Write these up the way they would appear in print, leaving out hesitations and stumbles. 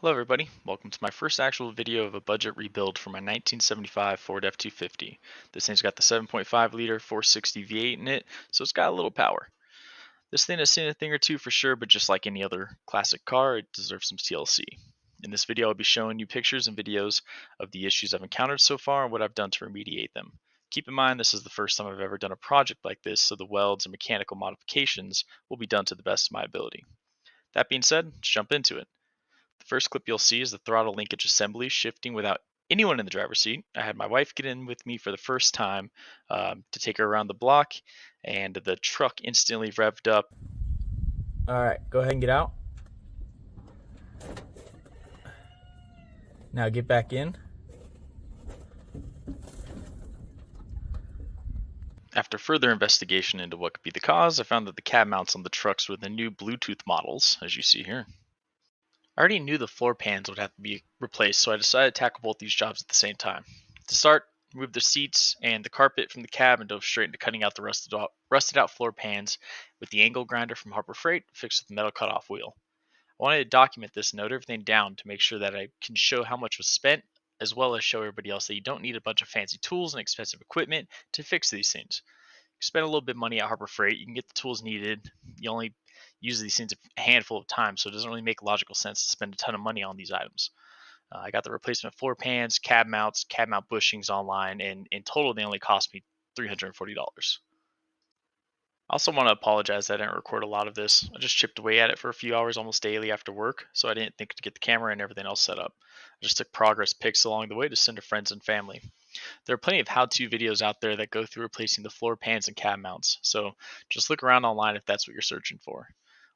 Hello everybody, welcome to my first actual video of a budget rebuild for my 1975 Ford F-250. This thing's got the 7.5 liter 460 V8 in it, so it's got a little power. This thing has seen a thing or two for sure, but just like any other classic car, it deserves some TLC. In this video I'll be showing you pictures and videos of the issues I've encountered so far and what I've done to remediate them. Keep in mind this is the first time I've ever done a project like this, so the welds and mechanical modifications will be done to the best of my ability. That being said, let's jump into it. The first clip you'll see is the throttle linkage assembly shifting without anyone in the driver's seat. I had my wife get in with me for the first time to take her around the block, and the truck instantly revved up. All right, go ahead and get out. Now get back in. After further investigation into what could be the cause, I found that the cab mounts on the trucks were the new Bluetooth models, as you see here. I already knew the floor pans would have to be replaced, so I decided to tackle both these jobs at the same time. To start, remove the seats and the carpet from the cab and dove straight into cutting out the rusted out floor pans with the angle grinder from Harbor Freight fixed with the metal cutoff wheel. I wanted to document this and note everything down to make sure that I can show how much was spent, as well as show everybody else that you don't need a bunch of fancy tools and expensive equipment to fix these things. You spend a little bit of money at Harbor Freight, you can get the tools needed. You only use these things a handful of times, so it doesn't really make logical sense to spend a ton of money on these items. I got the replacement floor pans, cab mounts, cab mount bushings online, and in total they only cost me $340. I also want to apologize that I didn't record a lot of this. I just chipped away at it for a few hours almost daily after work, so I didn't think to get the camera and everything else set up. I just took progress pics along the way to send to friends and family. There are plenty of how-to videos out there that go through replacing the floor pans and cab mounts, so just look around online if that's what you're searching for.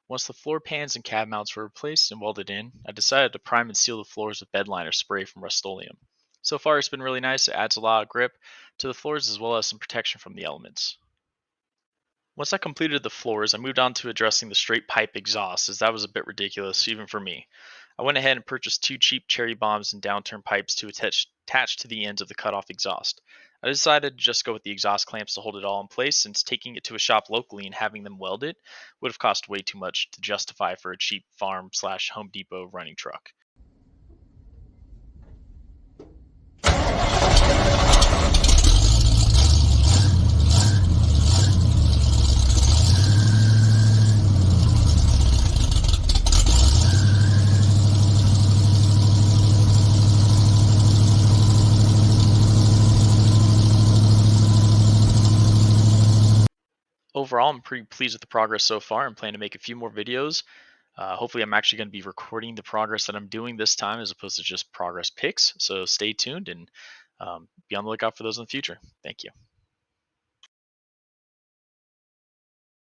Once the floor pans and cab mounts were replaced and welded in, I decided to prime and seal the floors with bed liner spray from Rust-Oleum. So far it's been really nice, it adds a lot of grip to the floors as well as some protection from the elements. Once I completed the floors, I moved on to addressing the straight pipe exhaust, as that was a bit ridiculous, even for me. I went ahead and purchased two cheap cherry bombs and downturn pipes to attach to the ends of the cutoff exhaust. I decided to just go with the exhaust clamps to hold it all in place, since taking it to a shop locally and having them weld it would have cost way too much to justify for a cheap farm slash Home Depot running truck. Overall, I'm pretty pleased with the progress so far and plan to make a few more videos. Hopefully, I'm actually going to be recording the progress that I'm doing this time as opposed to just progress pics. So stay tuned and be on the lookout for those in the future. Thank you.